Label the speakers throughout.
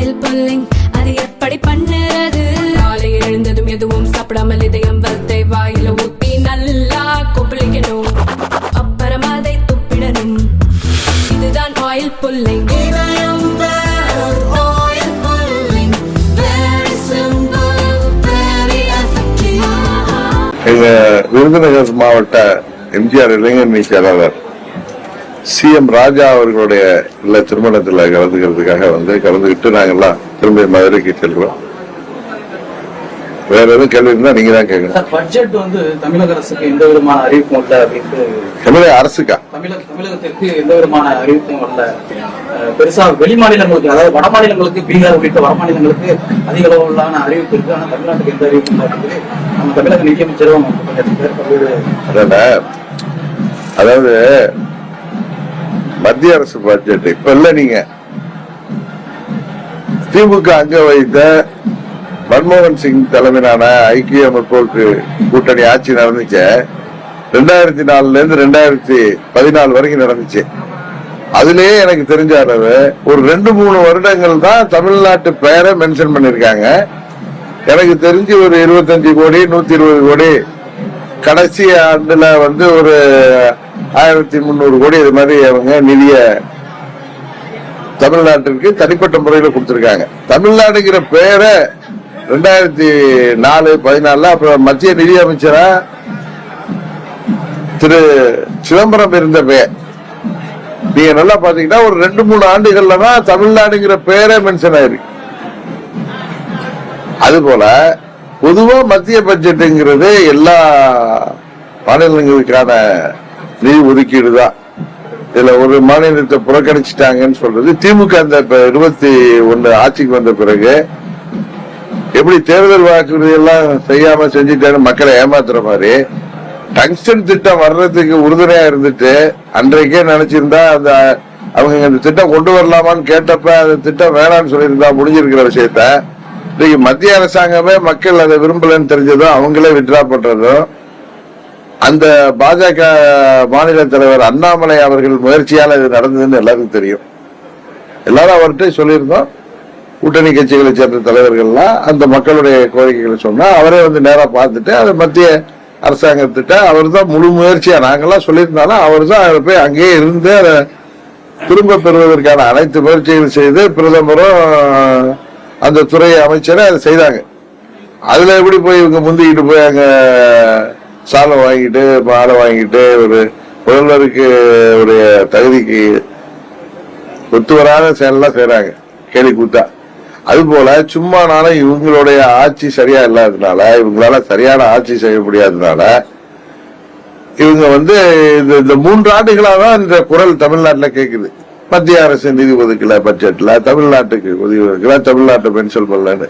Speaker 1: Oil pulling அது எப்படி பண்ணுறது? காலையில் எழுந்ததும் எதுவும் சாப்பிடாமல் இதயம் வளத்தை வாயில ஊத்தி நல்லா கொப்பளிக்கணும், அப்புறம் அதை துப்பிடணும். இதுதான் ஆயில் புல்லிங்.
Speaker 2: எங்க விருதுநகர் மாவட்ட எம்ஜிஆர் இளைஞரணி செயலாளர் CM ராஜா அவர்களுடைய இல்ல திருமணத்துல கலந்துக்கிறதுக்காக கலந்துகிட்டு நாங்கெல்லாம் திரும்ப மதுரைக்கு செல்கிறோம். வேற எதுவும் கேள்வி இருந்தா நீங்க தான் கேட்கணும்.
Speaker 3: பட்ஜெட் தமிழக அரசுக்கு எந்த விதமான அறிவிப்பும் இல்ல அப்படின்ட்டு.
Speaker 2: தமிழக அரசுக்கா?
Speaker 3: தமிழகத்திற்கு எந்த விதமான அறிவிப்பும் இல்ல. பெருசா வெளி மாநிலங்களுக்கு, அதாவது வட மாநிலங்களுக்கு, பீகார் உள்ளிட்ட வட மாநிலங்களுக்கு அதிக அளவிலான அறிவிப்பு இருக்கு. ஆனா தமிழ்நாட்டுக்கு எந்த அறிவிப்பும் இல்லை அப்படின்னு நம்ம தமிழக நிதியமைச்சரும்
Speaker 2: அதாவது மத்திய அரசு பட்ஜெட் இப்ப இல்ல, நீங்க திமுக அங்க வைத்த மன்மோகன் சிங் தலைமையிலான ஐக்கிய முற்போக்கு கூட்டணி ஆட்சி நடந்துச்சு. 2004 இருந்து 2014 வரைக்கும் நடந்துச்சு. அதுலயே எனக்கு தெரிஞ்ச அளவு ஒரு 2-3 வருடங்கள் தான் தமிழ்நாட்டு பெயரை மென்ஷன் பண்ணிருக்காங்க. எனக்கு தெரிஞ்சு ஒரு 25 கோடி 120 கோடி, கடைசி ஆண்டுல ஒரு 1300 கோடி இது மாதிரி அவங்க நிதிய தமிழ்நாட்டிற்கு தனிப்பட்ட முறையில கொடுத்திருக்காங்க. தமிழ்நாடுங்கிற பெயரை 2004-14 அப்புறம் மத்திய நிதி அமைச்சரா திரு சிதம்பரம் இருந்த பெயர். நீங்க நல்லா பாத்தீங்கன்னா ஒரு 2-3 ஆண்டுகள்ல தான் தமிழ்நாடுங்கிற பெயரே மென்ஷன் ஆயிருக்கு. அதுபோல பொதுவா மத்திய பட்ஜெட்டுங்கிறது எல்லா மாநிலங்களுக்கான நிதி ஒதுக்கீடு தான். இதுல ஒரு மாநிலத்தை புறக்கணிச்சுட்டாங்கன்னு சொல்றது திமுக அந்த 21 ஆட்சிக்கு வந்த பிறகு எப்படி தேர்தல் வாக்குறுதி எல்லாம் செய்யாம செஞ்சுட்டான்னு மக்களை ஏமாத்துற மாதிரி டங்ஸ்டன் திட்டம் வர்றதுக்கு உறுதுணையா இருந்துட்டு அன்றைக்கே நினைச்சிருந்தா அவங்க இந்த திட்டம் கொண்டு வரலாமான்னு கேட்டப்ப அந்த திட்டம் வேணாம்னு சொல்லியிருந்தா முடிஞ்சிருக்கிற விஷயத்த இன்னைக்கு மத்திய அரசாங்கமே மக்கள் அதை விரும்பலன்னு தெரிஞ்சதும் அவங்களே வித்ட்ரா பண்றதும் அந்த பாஜக மாநில தலைவர் அண்ணாமலை அவர்கள் முயற்சியால இது நடந்ததுன்னு எல்லாருக்கும் தெரியும். எல்லாரும் அவர்கிட்ட சொல்லியிருந்தோம். கூட்டணி கட்சிகளை சேர்ந்த தலைவர்கள்லாம் அந்த மக்களுடைய கோரிக்கைகளை சொன்னா அவரே நேரா பார்த்துட்டு அதை மத்திய அரசாங்கத்திட்ட அவர் தான் முழு முயற்சியா நாங்கெல்லாம் சொல்லியிருந்தாலும் அவர் தான் அதை போய் அங்கேயே இருந்து அதை திரும்ப பெறுவதற்கான அனைத்து முயற்சிகள் செய்து பிரதமரும் அந்த துறை அமைச்சரும் அதை செய்தாங்க. அதுல எப்படி போய் இவங்க முந்திக்கிட்டு போய் அங்க சாலை வாங்கிட்டு மாலை வாங்கிட்டு ஒரு முதல்வருக்கு உடைய தகுதிக்கு ஒத்து வராத செயலாம் செய்யறாங்க, கேலி கூத்தா. அது போல சும்மா நானும் இவங்களுடைய ஆட்சி சரியா இல்லாததுனால, இவங்களால சரியான ஆட்சி செய்ய முடியாததுனால இவங்க இந்த 3 ஆண்டுகளாதான் இந்த குரல் தமிழ்நாட்டுல கேக்குது. மத்திய அரசு நிதி ஒதுக்கல, பட்ஜெட்ல தமிழ்நாட்டுக்கு ஒதுக்கல, தமிழ்நாட்டை பென்ஷன் பண்ணலன்னு.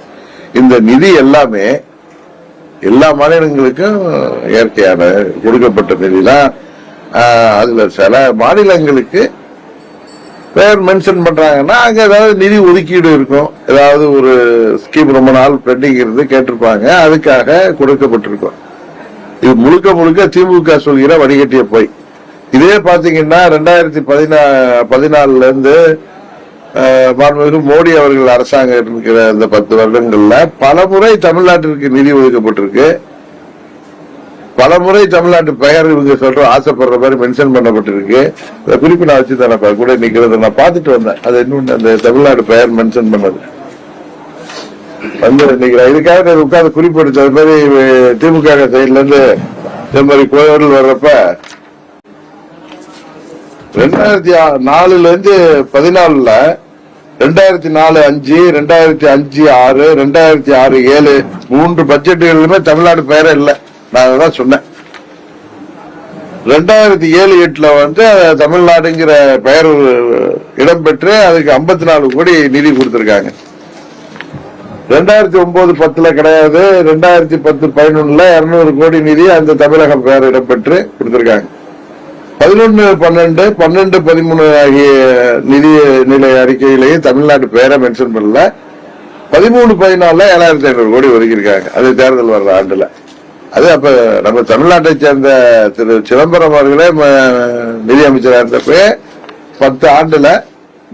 Speaker 2: இந்த நிதி எல்லாமே எல்லா மாநிலங்களுக்கும் இயற்கையான கொடுக்கப்பட்ட நிதி தான். அதுல சில மாநிலங்களுக்கு பேர் மென்ஷன் பண்றாங்கன்னா அங்க ஏதாவது நிதி ஒதுக்கீடு இருக்கும், ஏதாவது ஒரு ஸ்கீம் ரொம்ப நாள் பெண்டிங் இருந்து கேட்டிருப்பாங்க, அதுக்காக கொடுக்கப்பட்டிருக்கும். இது முழுக்க முழுக்க திமுக சொல்கிற வடிகட்டிய போய். இதே பாத்தீங்கன்னா 2014 இருந்து மாண்புமிகு மோடி அவர்கள் அரசாங்கம் இருக்கிற இந்த 10 வருடங்கள்ல பல முறை தமிழ்நாட்டிற்கு நிதி ஒதுக்கப்பட்டிருக்கு. பல முறை தமிழ்நாட்டு பெயர் இவங்க ஆசைப்படுற மாதிரி மென்ஷன் பண்ணப்பட்டிருக்கு. குறிப்பு நான் வச்சு தானே கூட நிக்கிறது நான் பாத்துட்டு வந்தேன். அது இன்னொன்னு அந்த தமிழ்நாடு பெயர் மென்ஷன் பண்ணது நிக்கிறேன். இதுக்காக உட்கார்ந்து குறிப்பு எடுத்த மாதிரி திமுக சைட்ல இருந்து இந்த மாதிரி கோயில் வர்றப்ப 2004 இருந்து 14 2004-5, 2005-6, 2006-7 3 பட்ஜெட்டுகளுமே தமிழ்நாடு பெயரே இல்லை. நான் அதான் சொன்னேன். 2007-8 தமிழ்நாடுங்கிற பெயர் இடம்பெற்று அதுக்கு 54 கோடி நிதி கொடுத்திருக்காங்க. 2009-10 கிடையாது. 2010-11 200 கோடி நிதி அந்த தமிழகம் பெயர் இடம்பெற்று கொடுத்திருக்காங்க. 11-12, 12-13 ஆகிய நிதி நிலை அறிக்கையிலேயே தமிழ்நாடு பெயரை மென்ஷன் பண்ணல. 13-14 7500 கோடி ஒதுக்கியிருக்காங்க. அது தேர்தல் வர்ற ஆண்டுல. அது அப்ப நம்ம தமிழ்நாட்டை சேர்ந்த திரு சிதம்பரம் அவர்களே நிதி அமைச்சராக இருந்தப்ப 10 ஆண்டுல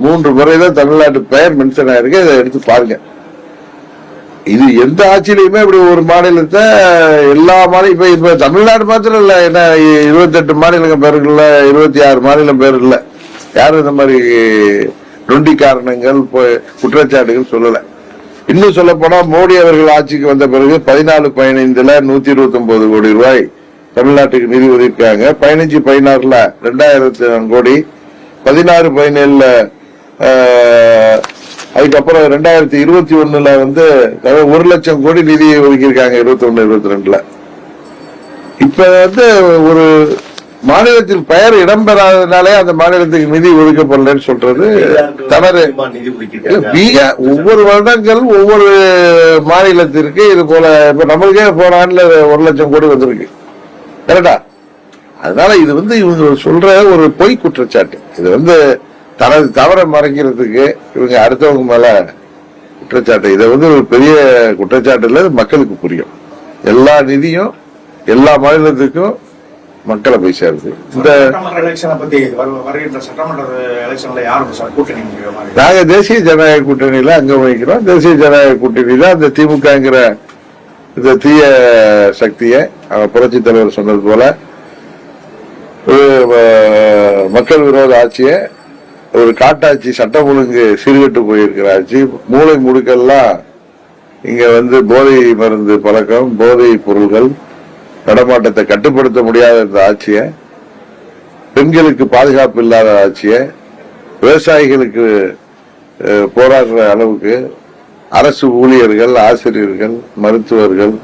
Speaker 2: 3 முறைதான் தமிழ்நாட்டு பெயர் மென்ஷன் ஆயிருக்கு. இதை எடுத்து பாருங்க. இது எந்த ஆட்சியிலுமே இப்படி ஒரு மாநிலத்தை எல்லா மாநிலம் இப்ப தமிழ்நாடு மாத்திரம் இல்ல, என்ன 28 மாநிலங்கள் பேர் இல்ல, 26 மாநிலம் பேர் இல்ல. யாரும் இந்த மாதிரி நொண்டி காரணங்கள் குற்றச்சாட்டுகள் சொல்லல. இன்னும் சொல்ல போனா மோடி அவர்கள் ஆட்சிக்கு வந்த பிறகு 14-15 129 கோடி ரூபாய் தமிழ்நாட்டுக்கு நிதி ஒதுக்கிருக்காங்க. 15-16 2000 கோடி, 16-17 அதுக்கப்புறம் 2021 வந்து 1 லட்சம் கோடி நிதி ஒதுக்கியிருக்காங்க 21-22. இப்ப வந்து ஒரு மாநிலத்தில் பெயர் இடம்பெறாதனாலே அந்த மாநிலத்துக்கு நிதி ஒதுக்கப்படலன்னு சொல்றது தவறு. ஒவ்வொரு வருடங்கள் ஒவ்வொரு மாநிலத்திற்கு இது போல இப்ப நம்மளுக்கே போன ஆண்டுல 1 லட்சம் கோடி வந்திருக்கு. கரெக்டா? அதனால இது வந்து இவங்க சொல்ற ஒரு பொய் குற்றச்சாட்டு. இது வந்து தனது தவறை மறைக்கிறதுக்கு இவங்க அடுத்தவங்க மேல குற்றச்சாட்டு. இதை வந்து ஒரு பெரிய குற்றச்சாட்டு இல்ல, மக்களுக்கு புரியும். எல்லா நிதியும் எல்லா மாநிலத்துக்கும் மக்களை போய் சேருது. இந்த நாங்க தேசிய ஜனநாயக கூட்டணியில அங்கம் வகிக்கிறோம். தேசிய ஜனநாயக கூட்டணியில அந்த திமுகங்கிற இந்த தீய சக்தியை புரட்சி தலைவர் சொன்னது போல மக்கள் விரோத ஆட்சியை, ஒரு காட்டாட்சி, சட்டம் ஒழுங்கு சீர்கெட்டு போயிருக்கிற ஆட்சி, மூளை முடுக்கெல்லாம் இங்க வந்து போதை மருந்து பழக்கம், போதை பொருள்கள் நடமாட்டத்தை கட்டுப்படுத்த முடியாத இந்த ஆட்சியை, பெண்களுக்கு பாதுகாப்பு இல்லாத ஆட்சியை, விவசாயிகளுக்கு போராடுற அளவுக்கு அரசு ஊழியர்கள், ஆசிரியர்கள், மருத்துவர்கள்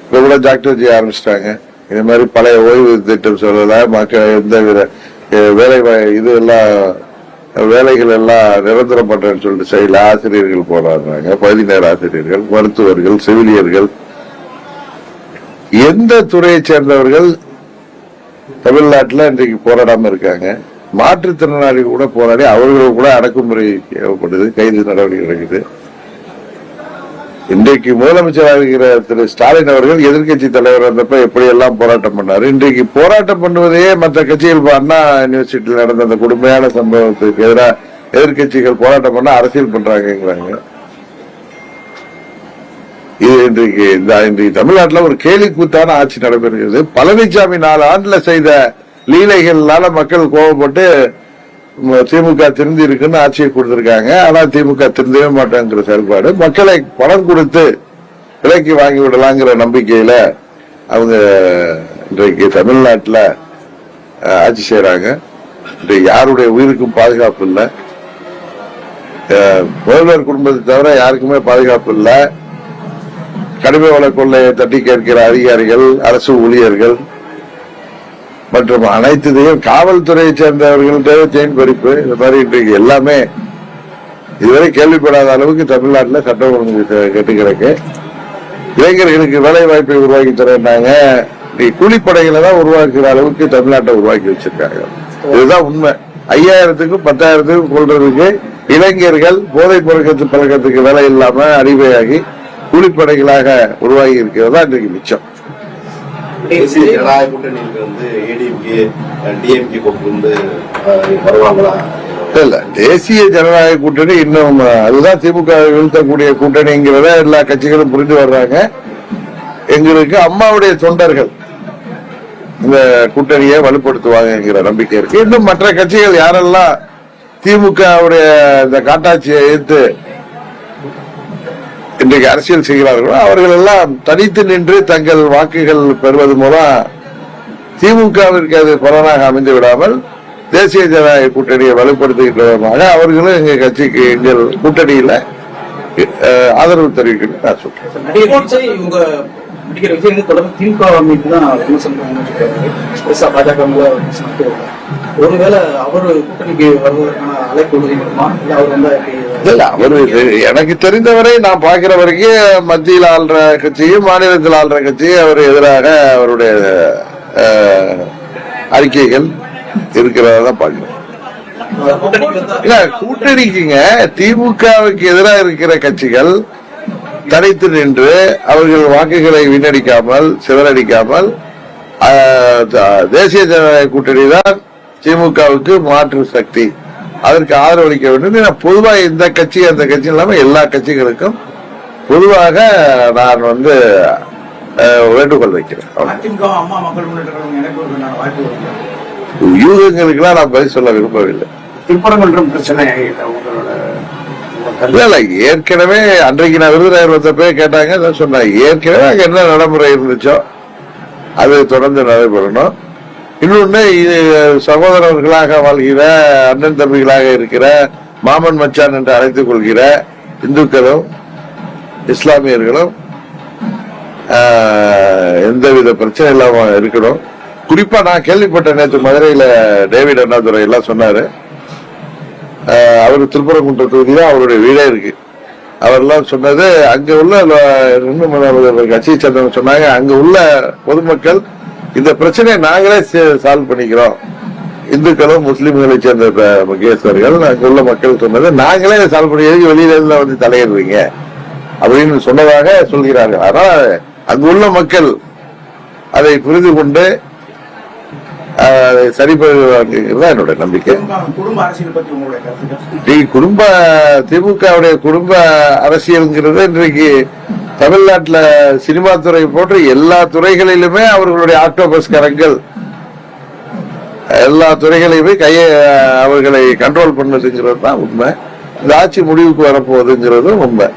Speaker 2: இப்ப கூட டாக்டர் செய்ய ஆரம்பிச்சிட்டாங்க. இது மாதிரி பழைய ஓய்வு திட்டம் சொல்லல, மக்கள் எந்த வேலை இது எல்லாம் வேலைகள் எல்லாம் நிரந்தரம் பண்றேன்னு சொல்லிட்டு செய்யல. ஆசிரியர்கள் போராடுறாங்க, பகுதி நேர ஆசிரியர்கள், மருத்துவர்கள், செவிலியர்கள், எந்த துறையை சேர்ந்தவர்கள் தமிழ்நாட்டில் இன்றைக்கு போராடாம இருக்காங்க? மாற்றுத்திறனாளிகள் கூட போராடி அவர்கள் கூட அடக்குமுறை தேவைப்படுது, கைது நடவடிக்கை நடக்குது. இன்றைக்கு முதலமைச்சராக இருக்கிற திரு ஸ்டாலின் அவர்கள் எதிர்கட்சி தலைவர் வந்தப்ப எப்படி எல்லாம் போராட்டம் பண்ணாரு. இன்றைக்கு போராட்டம் பண்ணுவதையே மற்ற கட்சிகள், அண்ணா யூனிவர்சிட்டியில் நடந்த அந்த கொடுமையான சம்பவத்துக்கு எதிராக எதிர்கட்சிகள் போராட்டம் பண்ண அரசியல் பண்றாங்கிறாங்க. இது இன்றைக்கு தமிழ்நாட்டில் ஒரு கேலி கூத்தான ஆட்சி நடைபெறுகிறது. பழனிசாமி 4 ஆண்டுல செய்த லீலைகள்னால மக்கள் கோபப்பட்டு திமுக திருந்தி இருக்குன்னு ஆட்சியை கொடுத்திருக்காங்க. ஆனா திமுக திருந்தவே மாட்டாங்கிற செயல்பாடு, மக்களை பணம் கொடுத்து விலைக்கு வாங்கி விடலாங்கிற நம்பிக்கையில அவங்க இன்றைக்கு தமிழ்நாட்டில் ஆட்சி செய்யறாங்க. இன்றைக்கு யாருடைய உயிருக்கும் பாதுகாப்பு இல்லை. முதல்வர் குடும்பத்தை தவிர யாருக்குமே பாதுகாப்பு இல்லை. கனிம வள கொள்ளையை தட்டி கேட்கிற அதிகாரிகள், அரசு ஊழியர்கள் மற்றும் அனைத்தையும் காவல்துறையை சேர்ந்தவர்கள்ட்ட செயின் பறிப்பு, இந்த மாதிரி இன்றைக்கு எல்லாமே இதுவரை கேள்விப்படாத அளவுக்கு தமிழ்நாட்டில் சட்டம் ஒழுங்கு கெட்டு கிடக்கு. இளைஞர்களுக்கு வேலை வாய்ப்பை உருவாக்கி தரேன்னாங்க. கூலிப்படைகளை தான் உருவாக்குற அளவுக்கு தமிழ்நாட்டை உருவாக்கி வச்சிருக்காங்க. இதுதான் உண்மை. 5000த்துக்கும் 10,000த்துக்கும் கொள்றதுக்கு இளைஞர்கள் போதை பழக்கத்துக்கு வேலை இல்லாம அடிமையாகி கூலிப்படைகளாக உருவாகி இருக்கிறதா இன்றைக்கு மிச்சம்.
Speaker 4: தேசிய ஜனநாயக கூட்டணிக்கு வந்து ஏடிஎம்கே, டிஎம்கே கொண்டு வருவாங்களா?
Speaker 2: இல்ல, தேசிய ஜனநாயக கூட்டணி இன்னும் அதுதான் திமுக வீழ்த்தக்கூடிய கூட்டணிங்கிறத எல்லா கட்சிகளும் புரிந்து வர்றாங்க. எங்களுக்கு அம்மாவுடைய தொண்டர்கள் இந்த கூட்டணியை வலுப்படுத்துவாங்க நம்பிக்கை இருக்கு. இன்னும் மற்ற கட்சிகள் யாரெல்லாம் திமுகவுடைய இந்த காட்டாட்சியை எதிர்த்து இன்றைக்கு அரசியல் செய்கிறார்களோ அவர்கள் எல்லாம் தனித்து நின்று தங்கள் வாக்குகள் பெறுவது மூலம் திமுகவிற்கு அது பலனாக அமைந்து விடாமல் தேசிய ஜனநாயக கூட்டணியை வலுப்படுத்துகின்ற விதமாக அவர்களும் எங்க கட்சிக்கு, எங்கள் கூட்டணியில ஆதரவு தெரிவிக்கணும் நான் சொல்றேன்.
Speaker 3: நடிகர் விஜய் வந்து தொடர்ந்து திமுக மீது தான் பெருசா பாஜக ஒருவேளை அவரு கூட்டணிக்கு வருவதற்கான அழைப்பு வருமா? இல்ல அவர் வந்தா
Speaker 2: இல்ல, அவரு எனக்கு தெரிந்தவரை நான் பாக்குற வரைக்கும் மத்தியில் ஆள்ற கட்சியும் மாநிலத்தில் ஆள்ற கட்சியும் அவர் எதிராக அவருடைய அறிக்கைகள் இருக்கிறதா பாக்குறேன். கூட்டணிக்குங்க திமுகவுக்கு எதிராக இருக்கிற கட்சிகள் தனித்து நின்று அவர்கள் வாக்குகளை வீணடிக்காமல் சிதறடிக்காமல் தேசிய ஜனநாயக கூட்டணி தான் திமுகவுக்கு மாற்று சக்தி அதற்கு ஆதரவளிக்க வேண்டும். நான் பொதுவாக இந்த கட்சி அந்த கட்சி இல்லாம எல்லா கட்சிகளுக்கும் பொதுவாக நான் வந்து வேண்டுகோள் வைக்கிறேன். யூகங்களுக்கெல்லாம் நான் பதில் சொல்ல விரும்பவில்லை.
Speaker 5: திருப்பரங்குன்றம் பிரச்சனை
Speaker 2: இல்ல ஏற்கனவே அன்றைக்கு நான் விருதுநகர் வந்த போய் கேட்டாங்க, சொன்னேன் ஏற்கனவே அங்க என்ன நடைமுறை இருந்துச்சோ அது தொடர்ந்து நடைபெறணும். இன்னொன்னு இது சகோதரர்களாக வாழ்கிற அண்ணன் தம்பிகளாக இருக்கிற மாமன் மச்சான் என்று அழைத்துக் கொள்கிற இந்துக்களும் இஸ்லாமியர்களும் எந்தவித பிரச்சனை இல்லாம இருக்கணும். குறிப்பா நான் கேள்விப்பட்ட நேற்று மதுரையில டேவிட் அண்ணாதுரை எல்லாம் சொன்னாரு. அவரு திருப்பரங்குன்ற தொகுதியில அவருடைய வீடே இருக்கு. அவரெல்லாம் சொன்னது அங்க உள்ள கட்சியை சேர்ந்தவங்க சொன்னாங்க, அங்க உள்ள பொதுமக்கள் இந்த பிரச்சனையை நாங்களே சால்வ் பண்ணிக்கிறோம். இந்துக்களும் முஸ்லிம்களை சேர்ந்த முக்கியஸ்தர்கள் அங்க உள்ள மக்கள் சொன்னது நாங்களே சால்வ் பண்ணி வெளியில வந்து தலையிடுறீங்க அப்படின்னு சொன்னதாக சொல்கிறார்கள். ஆனால் அங்கு உள்ள மக்கள் அதை புரிந்து கொண்டு சரிபடுவாங்கிறதா என்னுடைய நம்பிக்கை.
Speaker 5: குடும்ப அரசியல் பற்றி உங்களுடைய கருத்து?
Speaker 2: திமுகவுடைய குடும்ப அரசியல்ங்கிறது இன்றைக்கு தமிழ்நாட்டில் சினிமா துறை போன்ற எல்லா துறைகளிலுமே அவர்களுடைய ஆக்டோபஸ் கரங்கள் எல்லா துறைகளையுமே அவர்களை கண்ட்ரோல் பண்ணதுங்கிறது தான் உண்மை. இந்த ஆட்சி முடிவுக்கு வரப்போகுதுங்கிறதும் உண்மை.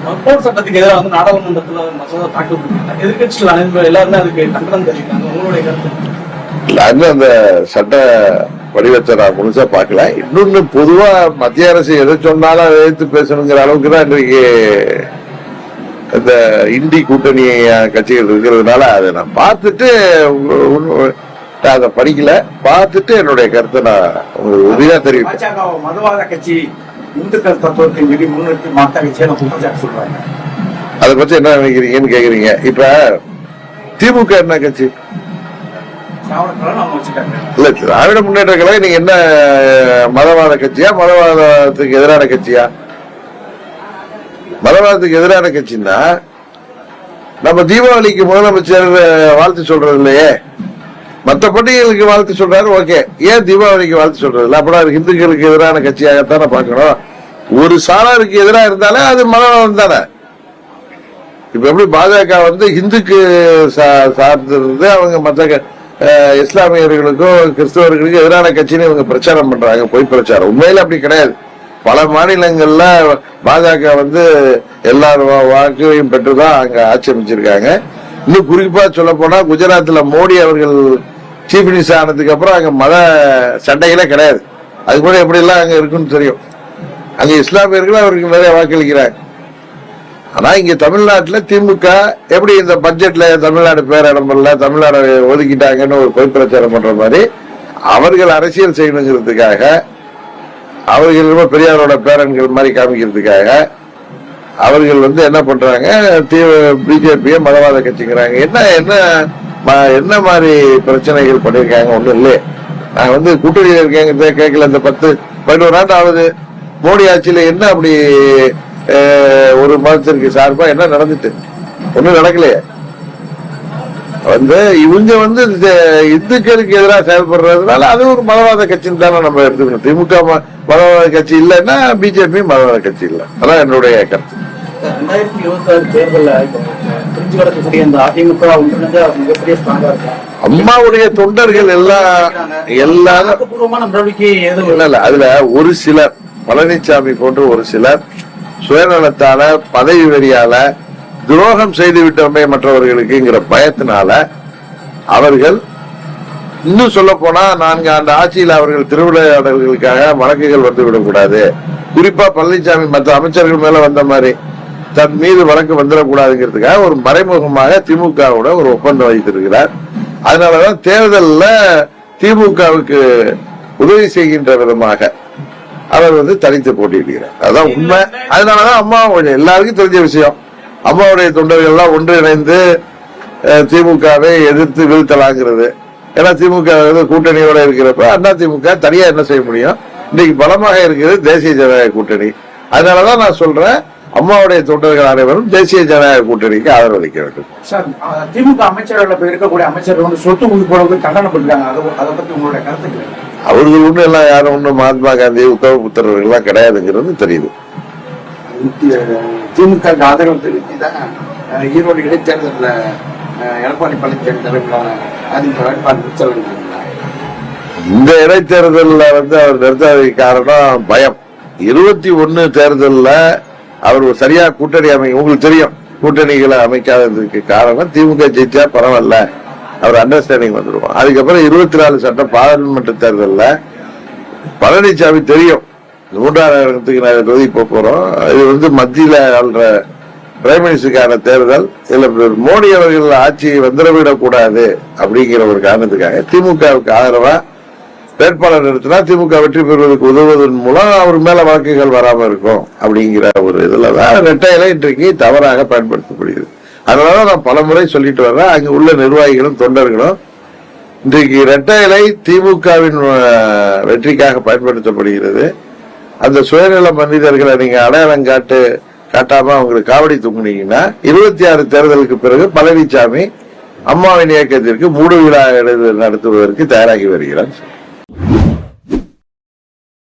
Speaker 3: மக்கள் சட்டத்துக்கு எதிராக வந்து நாடாளுமன்றத்தில் மசோதா தாக்கல் பண்ணிருக்காங்க. எதிர்கட்சிகள் அனைவரும் எல்லாருமே அதுக்கு கண்டனம் தெரிவிக்கிறாங்க. உங்களுடைய கருத்து?
Speaker 2: அந்த சட்ட வடிவத்தை நான் முழுசா பார்க்கல. இன்னொன்னு பொதுவா மத்திய அரசு எதை சொன்னாலும் அதை எதிர்த்து பேசணுங்கிற அளவுக்கு தான் இன்றைக்கு இந்த இந்தி கூட்டணி கட்சிகள் இருக்கிறதுனால அதை நான் பார்த்துட்டு அதை படிக்கல. பார்த்துட்டு என்னுடைய கருத்தை நான் உங்களுக்கு உறுதியா தெரிவிப்பேன்.
Speaker 5: பாஜக மதவாத கட்சி இந்துக்கள் தத்துவத்தை மீறி முன்னிறுத்தி மத்த கட்சியை குற்றச்சாட்டு சொல்றாங்க.
Speaker 2: அதை பத்தி என்ன நினைக்கிறீங்கன்னு கேக்குறீங்க. இப்ப திமுக என்ன கட்சி? இல்ல திராவிட முன்னேற்ற கழகம் நீங்க என்ன மதவாத கட்சியா மதவாதத்துக்கு எதிரான கட்சியா? மதவாதத்துக்கு எதிரான கட்சின்னா நம்ம தீபாவளிக்கு முதலமைச்சர் வாழ்த்து சொல்றது இல்லையே, மற்ற பண்டிகைகளுக்கு வாழ்த்து சொல்றாரு. ஓகே, ஏன் தீபாவளிக்கு வாழ்த்து சொல்றது இல்லை? அப்படின்னா இந்துக்களுக்கு எதிரான கட்சியாகத்தானே பார்க்கணும். ஒரு சாராருக்கு எதிராக இருந்தாலே அது மதவாதம் தானே. இப்ப எப்படி பாஜக வந்து இந்துக்கு சார்ந்திருந்து அவங்க மற்ற இஸ்லாமியர்களுக்கும் கிறிஸ்தவர்களுக்கும் எதிரான கட்சின்னு இவங்க பிரச்சாரம் பண்றாங்க, பொய் பிரச்சாரம். உண்மையில அப்படி கிடையாது. பல மாநிலங்கள்ல பாஜக வந்து எல்லா வாக்கையும் பெற்றுதான் அங்க ஆட்சி அமைச்சிருக்காங்க. இன்னும் குறிப்பா சொல்ல போனா குஜராத்ல மோடி அவர்கள் சீஃப் மினிஸ்டர் ஆனதுக்கு அப்புறம் அங்க மத சண்டைகளே கிடையாது. அது கூட எப்படி எல்லாம் அங்க இருக்குன்னு தெரியும். அங்க இஸ்லாமியர்கள் அவருக்கு நிறைய வாக்களிக்கிறாங்க. ஆனா இங்க தமிழ்நாட்டுல திமுக எப்படி இந்த பட்ஜெட்ல தமிழ்நாடு பேரிடம் பண்ணல, தமிழ்நாடு ஒதுக்கிட்டாங்கன்னு ஒரு பொய் பிரச்சாரம் பண்ற மாதிரி அவர்கள் அரசியல் செய்யணுங்கிறதுக்காக, அவர்கள் பெரியாரோட பேரன்கள் மாதிரி காமிக்கிறதுக்காக அவர்கள் வந்து என்ன பண்றாங்க, பிஜேபியை மதவாத கட்சிங்கிறாங்க. என்ன மாதிரி பிரச்சனைகள் பண்ணிருக்காங்க? ஒண்ணும் இல்லையே. நான் வந்து கூட்டணியில் இருக்கேங்கிறத கேட்கல. இந்த 10-11 ஆண்டு ஆகுது மோடி ஆட்சியில என்ன அப்படி ஒரு மதத்திற்கு சார்பா என்ன நடந்துட்டு? ஒண்ணும் நடக்கலையே. வந்து இவங்க வந்து இந்துக்களுக்கு எதிராக செயல்படுறதுனால அது ஒரு மதவாத கட்சின்னு தானே நம்ம எடுத்துக்கணும். திமுக மதவாத கட்சி இல்லைன்னா பிஜேபி மதவாத கட்சி இல்லை. அதான் என்னுடைய கருத்து.
Speaker 3: 2026 தேர்தலில் புரிஞ்சு வரக்கூடிய இந்த அதிமுக மிகப்பெரிய ஸ்ட்ராங்கா இருக்கு.
Speaker 2: அம்மாவுடைய தொண்டர்கள் எல்லாரும்
Speaker 3: பூர்வமான நடவடிக்கை எதுவும்
Speaker 2: இல்ல. அதுல ஒரு சிலர், பழனிசாமி போன்ற ஒரு சிலர் சுயநலத்தால பதவி வெறியால துரோகம் செய்து விட்டோமே மற்றவர்களுக்குங்கிற பயத்தினால அவர்கள், இன்னும் சொல்ல போனா 4 ஆண்டு ஆட்சியில் அவர்கள் திருவிளையாடல்களுக்காக வழக்குகள் வந்துவிடக்கூடாது. குறிப்பா பழனிசாமி மற்ற அமைச்சர்கள் மேல வந்த மாதிரி தன் மீது வழக்கு வந்துடக்கூடாதுங்கிறதுக்காக ஒரு மறைமுகமாக திமுகவோட ஒரு ஒப்பந்தம் வைத்திருக்கிறார். அதனாலதான் தேர்தல்ல திமுகவுக்கு உதவி செய்கின்ற விதமாக அவர் வந்து தனித்து போட்டியிடுகிறார். அதான் உண்மை. அதனாலதான் அம்மா எல்லாருக்கும் தெரிஞ்ச விஷயம், அம்மாவுடைய தொண்டர்கள் எல்லாம் ஒன்றிணைந்து திமுகவை எதிர்த்து வீழ்த்தலாங்கிறது. ஏன்னா திமுக கூட்டணியோட இருக்கிறப்ப அண்ணா திமுக தனியா என்ன செய்ய முடியும்? இன்னைக்கு பலமாக இருக்கிறது தேசிய ஜனநாயக கூட்டணி. அதனாலதான் நான் சொல்றேன், அம்மாவுடைய தொண்டர்கள் அனைவரும் தேசிய ஜனநாயக கூட்டணிக்கு ஆதரவளிக்க வேண்டும்.
Speaker 5: சார், திமுக அமைச்சர்கள் இருக்கக்கூடிய அமைச்சர்கள் வந்து சொத்து குவிப்பு கண்டனம் பண்ணிருக்காங்க. அதை பத்தி உங்களுடைய கருத்து?
Speaker 2: அவர்கள் ஒண்ணு எல்லாம் யாரும் ஒண்ணு மகாத்மா காந்தி உத்தவ புத்திரர்கள் எல்லாம் கிடையாதுங்கிறது தெரியுது.
Speaker 5: திமுக ஆதரவு தெரிவித்துதான் ஈரோடு இடைத்தேர்தலில் எடப்பாடி பழனிசாமி தலைமையிலான அதிமுக வேட்பாளர்
Speaker 2: இந்த இடைத்தேர்தலில் அவர் நிறுத்தாத காரணம் பயம். 21 தேர்தலில் அவர் சரியா கூட்டணி உங்களுக்கு தெரியும், கூட்டணிகளை அமைக்காததுக்கு காரணம் திமுக ஜெயிச்சா பரவாயில்ல, அவர் அண்டர்ஸ்டாண்டிங் வந்துடுவோம். அதுக்கப்புறம் 24 சட்ட பாராளுமன்ற தேர்தலில் பழனிசாமி தெரியும் 3ஆம் இடத்துக்கு நான் தொகுதி போறோம், இது மத்தியில ஆள்ற பிரைம் மினிஸ்டருக்கான தேர்தல், இதுல மோடி அவர்கள் ஆட்சி வந்துடவிடக் கூடாது அப்படிங்கிற ஒரு காரணத்துக்காக திமுகவுக்கு ஆதரவா வேட்பாளர் நிறுத்தினா திமுக வெற்றி பெறுவதற்கு உதவுவதன் மூலம் அவர் மேல வழக்குகள் வராம இருக்கும் அப்படிங்கிற ஒரு இதுலதான் இரட்டை இலை இன்றைக்கு தவறாக பயன்படுத்தப்படுகிறது. அதனால நான் பல முறை சொல்லிட்டு வர்றேன், அங்கு உள்ள நிர்வாகிகளும் தொண்டர்களும் இன்றைக்கு இரட்டை இலை திமுகவின் வெற்றிக்காக பயன்படுத்தப்படுகிறது. அந்த சுயநல மனிதர்களை நீங்க அடையாளம் காட்டாம அவங்களுக்கு காவடி தூங்குனீங்கன்னா 26 தேர்தலுக்கு பிறகு பழனிசாமி அம்மாவின் இயக்கத்திற்கு மூடு விழா நடத்துவதற்கு தயாராகி வருகிறார்.